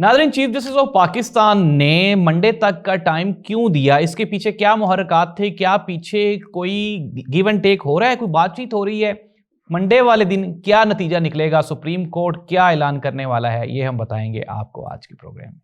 नाज़रीन, chief justice of Pakistan ने Monday तक का टाइम क्यों दिया? इसके पीछे क्या मुहर्रकात थे? क्या पीछे कोई गिव एंड टेक हो रहा है, कोई बातचीत हो रही है? मंडे वाले दिन क्या नतीजा निकलेगा? सुप्रीम कोर्ट क्या ऐलान करने वाला है? ये हम बताएंगे आपको आज के प्रोग्राम में।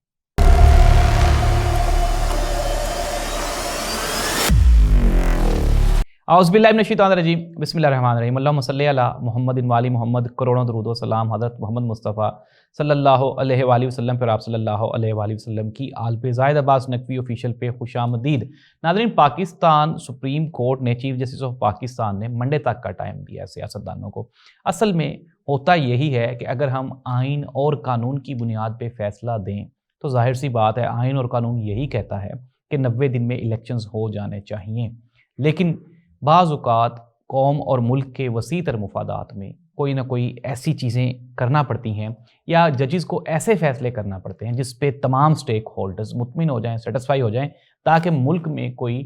औज़ुबिल्लाहिमिनश्शैतानिर्रजीम, बिस्मिल्लाहिर्रहमानिर्रहीम, अल्लाहुम्मा सल्लि अला मुहम्मदिन व आलि मुहम्मद, करोड़ों दुरूद व सलाम हज़रत मोहम्मद मुस्तफ़ा सल्लल्लाहु अलैहि वसल्लम पर, आप सल्लल्लाहु अलैहि वसल्लम की आल पे। ज़ाहिद अब्बास नकवी ऑफिशियल पे खुशामदीद। नाज़रीन, पाकिस्तान सुप्रीम कोर्ट ने चीफ जस्टिस ऑफ पाकिस्तान ने मंडे तक का टाइम दिया है सियासतदानों को। असल में होता यही है कि अगर हम आइन और कानून की बुनियाद पर फैसला दें तो ज़ाहिर सी बात है, आइन और कानून यही कहता है कि 90 दिन में इलेक्शंस हो जाने चाहिए। लेकिन बाज़ औक़ात कौम और मुल्क के वसी तर मुफादात में कोई ना कोई ऐसी चीज़ें करना पड़ती हैं या जजेस को ऐसे फ़ैसले करना पड़ते हैं जिस पे तमाम स्टेक होल्डर्स मुतमिन हो जाएं, सेटिस्फाई हो जाएं, ताकि मुल्क में कोई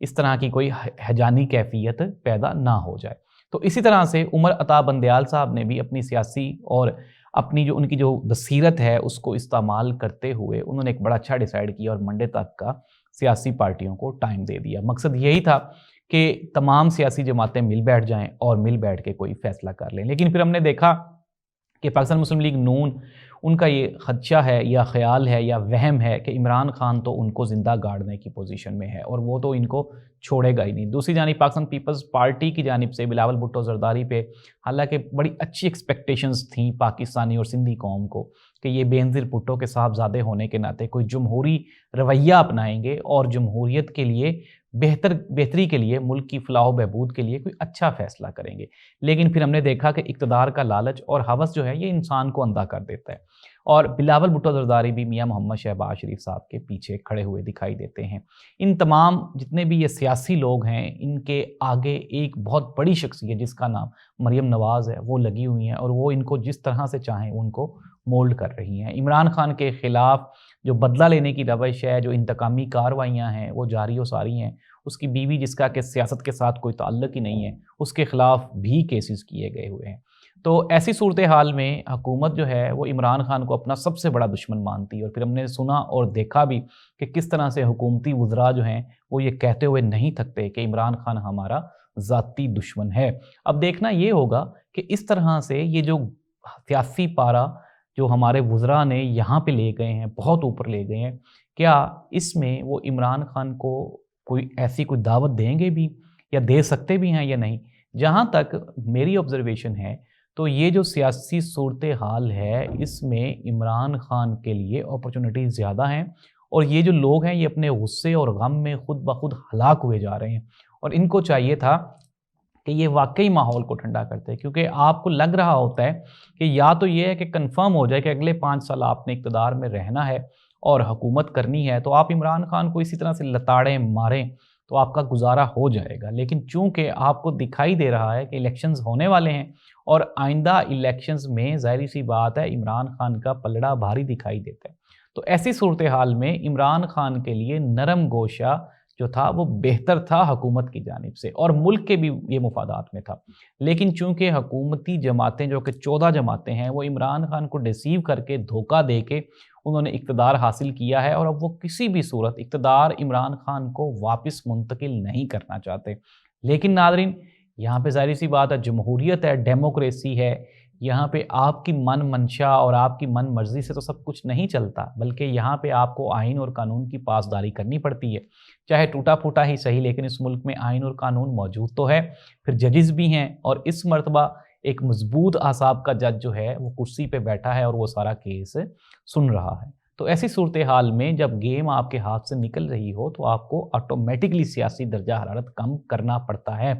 इस तरह की कोई हैजानी कैफियत पैदा ना हो जाए। तो इसी तरह से उमर अता बंदयाल साहब ने भी अपनी सियासी और अपनी जो उनकी जो बसीरत है उसको इस्तेमाल करते हुए उन्होंने एक बड़ा अच्छा डिसाइड किया और मंडे तक का सियासी पार्टियों को टाइम दे दिया। मकसद यही था कि तमाम सियासी जमातें मिल बैठ जाएं और मिल बैठ के कोई फ़ैसला कर लें। लेकिन फिर हमने देखा कि पाकिस्तान मुस्लिम लीग नून, उनका ये खदशा है या ख़याल है या वहम है कि इमरान खान तो उनको ज़िंदा गाड़ने की पोजीशन में है और वो तो इनको छोड़ेगा ही नहीं। दूसरी जानिब पाकिस्तान पीपल्स पार्टी की जानिब से बिलावल भुट्टो ज़रदारी पे हालांकि बड़ी अच्छी एक्सपेक्टेशंस थी पाकिस्तानी और सिंधी कौम को कि ये बेनज़ीर भुट्टो के साहबजादे होने के नाते कोई जमहूरी रवैया अपनाएंगे और जमहूरियत के लिए बेहतरी के लिए, मुल्क की फलाह व बहबूद के लिए कोई अच्छा फ़ैसला करेंगे। लेकिन फिर हमने देखा कि इक़्तिदार का लालच और हवस जो है ये इंसान को अंधा कर देता है और बिलावल भुट्टो ज़रदारी भी मियां मोहम्मद शहबाज शरीफ साहब के पीछे खड़े हुए दिखाई देते हैं। इन तमाम जितने भी ये सियासी लोग हैं, इनके आगे एक बहुत बड़ी शख्सियत जिसका नाम मरियम नवाज़ है वो लगी हुई हैं और वो इनको जिस तरह से चाहें उनको मोल्ड कर रही हैं। इमरान खान के ख़िलाफ़ जो बदला लेने की रवश है, जो इंतकामी कार्रवाइयाँ हैं वो जारी व सारी हैं। उसकी बीवी जिसका कि सियासत के साथ कोई ताल्लुक़ ही नहीं है, उसके ख़िलाफ़ भी केसेस किए गए हुए हैं। तो ऐसी सूरत हाल में हुकूमत जो है वो इमरान खान को अपना सबसे बड़ा दुश्मन मानती है और फिर हमने सुना और देखा भी कि किस तरह से हुकूमती वज़रा जो हैं वो ये कहते हुए नहीं थकते कि इमरान खान हमारा ज़ाती दुश्मन है। अब देखना ये होगा कि इस तरह से ये जो सियासी पारा जो हमारे वज़रा ने यहाँ पे ले गए हैं, बहुत ऊपर ले गए हैं, क्या इसमें वो इमरान खान को कोई ऐसी कोई दावत देंगे भी या दे सकते भी हैं या नहीं? जहाँ तक मेरी ऑब्ज़र्वेशन है तो ये जो सियासी सूरत हाल है इसमें इमरान खान के लिए अपॉर्चुनिटी ज़्यादा हैं और ये जो लोग हैं ये अपने गुस्से और गम में खुद ब खुद हलाक हुए जा रहे हैं और इनको चाहिए था कि ये वाकई माहौल को ठंडा करते हैं। क्योंकि आपको लग रहा होता है कि या तो ये है कि कंफर्म हो जाए कि अगले 5 साल आपने इक़्तिदार में रहना है और हुकूमत करनी है, तो आप इमरान खान को इसी तरह से लताड़ें मारें तो आपका गुजारा हो जाएगा। लेकिन चूँकि आपको दिखाई दे रहा है कि इलेक्शंस होने वाले हैं और आइंदा इलेक्शंस में ज़ाहिर सी बात है इमरान खान का पलड़ा भारी दिखाई देता है। तो ऐसी सूरत हाल में इमरान खान के लिए नरम गोशा जो था वो बेहतर था हुकूमत की जानिब से और मुल्क के भी ये मुफादात में था। लेकिन चूँकि हुकूमती जमातें जो कि 14 जमातें हैं वो इमरान खान को डिसीव करके धोखा दे के उन्होंने इक़्तिदार हासिल किया है और अब वो किसी भी सूरत इक़्तिदार इमरान खान को वापस मुंतकिल नहीं करना चाहते। लेकिन नाज़रीन, यहाँ पे ज़ाहिर सी बात है, जमहूरियत है, डेमोक्रेसी है, यहाँ पे आपकी मन मंशा और आपकी मन मर्ज़ी से तो सब कुछ नहीं चलता, बल्कि यहाँ पे आपको आइन और कानून की पासदारी करनी पड़ती है। चाहे टूटा फूटा ही सही, लेकिन इस मुल्क में आइन और कानून मौजूद तो है, फिर जजेस भी हैं और इस मर्तबा एक मजबूत आसाब का जज जो है वो कुर्सी पे बैठा है और वो सारा केस सुन रहा है। तो ऐसी सूरत हाल में जब गेम आपके हाथ से निकल रही हो तो आपको ऑटोमेटिकली सियासी दर्जा हरारत कम करना पड़ता है।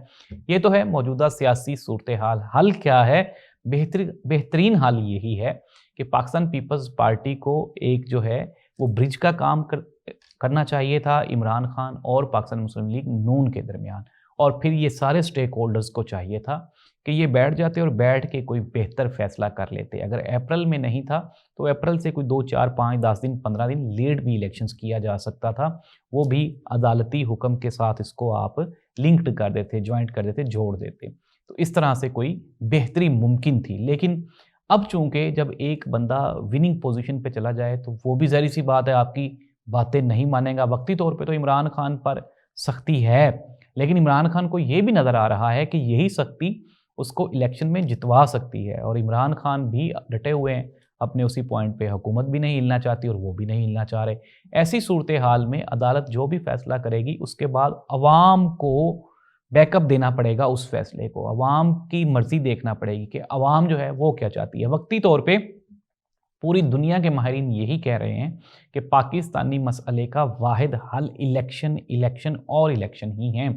ये तो है मौजूदा सियासी सूरत हाल। हल क्या है? बेहतरीन हाल यही है कि पाकिस्तान पीपल्स पार्टी को एक जो है वो ब्रिज का काम करना चाहिए था इमरान खान और पाकिस्तान मुस्लिम लीग नून के दरमियान, और फिर ये सारे स्टेक होल्डर्स को चाहिए था कि ये बैठ जाते और बैठ के कोई बेहतर फैसला कर लेते। अगर अप्रैल में नहीं था तो अप्रैल से कोई 2, 4, 5, 10 दिन, 15 दिन लेट भी इलेक्शंस किया जा सकता था, वो भी अदालती हुक्म के साथ इसको आप लिंक्ड कर देते, ज्वाइंट कर देते, जोड़ देते। तो इस तरह से कोई बेहतरी मुमकिन थी। लेकिन اب چونکہ جب ایک بندہ وننگ پوزیشن پہ چلا جائے تو وہ بھی ظاہر سی بات ہے آپ کی باتیں نہیں مانے گا. وقتی طور پہ تو عمران خان پر سختی ہے، لیکن عمران خان کو یہ بھی نظر آ رہا ہے کہ یہی سختی اس کو الیکشن میں جتوا سکتی ہے، اور عمران خان بھی ڈٹے ہوئے ہیں اپنے اسی پوائنٹ پہ. حکومت بھی نہیں ہلنا چاہتی اور وہ بھی نہیں ہلنا چاہ رہے. ایسی صورتحال میں عدالت جو بھی فیصلہ کرے گی اس کے بعد عوام کو بیک اپ دینا پڑے گا اس فیصلے کو. عوام کی مرضی دیکھنا پڑے گی کہ عوام جو ہے وہ کیا چاہتی ہے. وقتی طور پہ پوری دنیا کے ماہرین یہی کہہ رہے ہیں کہ پاکستانی مسئلے کا واحد حل الیکشن اور الیکشن ہی ہیں.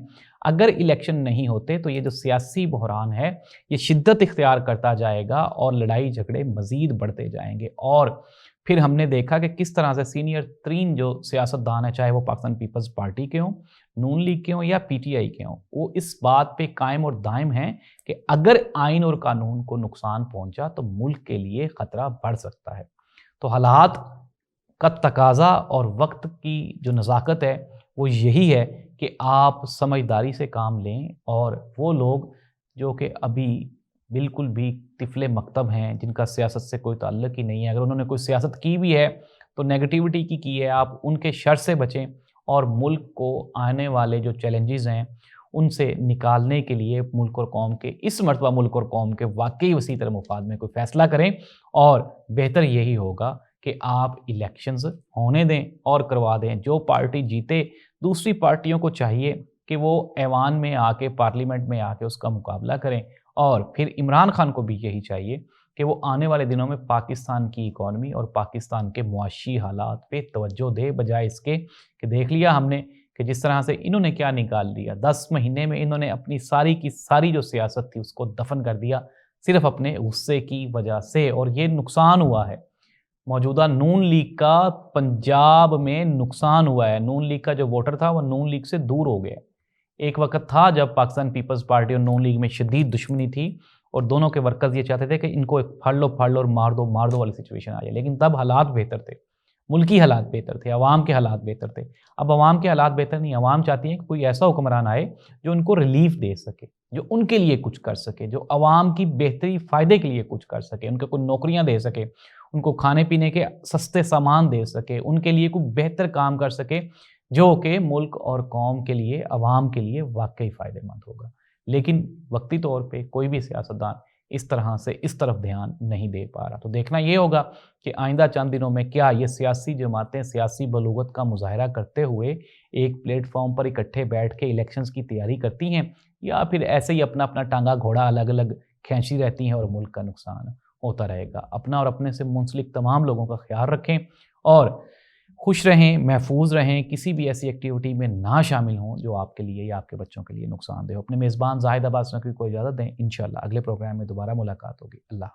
اگر الیکشن نہیں ہوتے تو یہ جو سیاسی بحران ہے یہ شدت اختیار کرتا جائے گا اور لڑائی جھگڑے مزید بڑھتے جائیں گے. اور پھر ہم نے دیکھا کہ کس طرح سے سینئر ترین جو سیاستدان ہیں، چاہے وہ پاکستان پیپلز پارٹی کے ہوں، نون لیگ کے ہوں یا پی ٹی آئی کے ہوں، وہ اس بات پہ قائم اور دائم ہیں کہ اگر آئین اور قانون کو نقصان پہنچا تو ملک کے لیے خطرہ بڑھ سکتا ہے. تو حالات کا تقاضا اور وقت کی جو نزاکت ہے وہ یہی ہے کہ آپ سمجھداری سے کام لیں، اور وہ لوگ جو کہ ابھی بالکل بھی طفل مکتب ہیں، جن کا سیاست سے کوئی تعلق ہی نہیں ہے، اگر انہوں نے کوئی سیاست کی بھی ہے تو نیگیٹیوٹی کی ہے، آپ ان کے شر سے بچیں اور ملک کو آنے والے جو چیلنجز ہیں ان سے نکالنے کے لیے ملک اور قوم کے اس مرتبہ ملک اور قوم کے واقعی وسیع تر مفاد میں کوئی فیصلہ کریں. اور بہتر یہی ہوگا کہ آپ الیکشنز ہونے دیں اور کروا دیں. جو پارٹی جیتے دوسری پارٹیوں کو چاہیے کہ وہ ایوان میں آ کے، پارلیمنٹ میں آ کے اس کا مقابلہ کریں. اور پھر عمران خان کو بھی یہی چاہیے کہ وہ آنے والے دنوں میں پاکستان کی اکانومی اور پاکستان کے معاشی حالات پہ توجہ دے، بجائے اس کے کہ دیکھ لیا ہم نے کہ جس طرح سے انہوں نے کیا نکال دیا. 10 مہینے میں انہوں نے اپنی ساری کی ساری جو سیاست تھی اس کو دفن کر دیا صرف اپنے غصے کی وجہ سے. اور یہ نقصان ہوا ہے موجودہ نون لیگ کا، پنجاب میں نقصان ہوا ہے. نون لیگ کا جو ووٹر تھا وہ نون لیگ سے دور ہو گیا. ایک وقت تھا جب پاکستان پیپلز پارٹی اور نون لیگ میں شدید دشمنی تھی اور دونوں کے ورکرز یہ چاہتے تھے کہ ان کو پھاڑ لو اور مار دو والی سچویشن آ جائے. لیکن تب حالات بہتر تھے، ملکی حالات بہتر تھے، عوام کے حالات بہتر تھے. اب عوام کے حالات بہتر نہیں. عوام چاہتی ہیں کہ کوئی ایسا حکمران آئے جو ان کو ریلیف دے سکے، جو ان کے لیے کچھ کر سکے، جو عوام کی بہتری فائدے کے لیے کچھ کر سکے، ان کو کوئی نوکریاں دے سکے، ان کو کھانے پینے کے سستے سامان دے سکے، ان کے لیے کوئی بہتر کام کر سکے جو کہ ملک اور قوم کے لیے، عوام کے لیے واقعی فائدہ مند ہوگا. لیکن وقتی طور پہ کوئی بھی سیاستدان اس طرح سے اس طرف دھیان نہیں دے پا رہا. تو دیکھنا یہ ہوگا کہ آئندہ چند دنوں میں کیا یہ سیاسی جماعتیں سیاسی بلوغت کا مظاہرہ کرتے ہوئے ایک پلیٹ فارم پر اکٹھے بیٹھ کے الیکشنز کی تیاری کرتی ہیں، یا پھر ایسے ہی اپنا ٹانگا گھوڑا الگ الگ کھینچی رہتی ہیں اور ملک کا نقصان ہوتا رہے گا. اپنا اور اپنے سے منسلک تمام لوگوں کا خیال رکھیں اور خوش رہیں، محفوظ رہیں، کسی بھی ایسی ایکٹیویٹی میں نہ شامل ہوں جو آپ کے لیے یا آپ کے بچوں کے لیے نقصان دہ ہو. اپنے میزبان زاہد عباس نقوی کو اجازت دیں. انشاءاللہ اگلے پروگرام میں دوبارہ ملاقات ہوگی. اللہ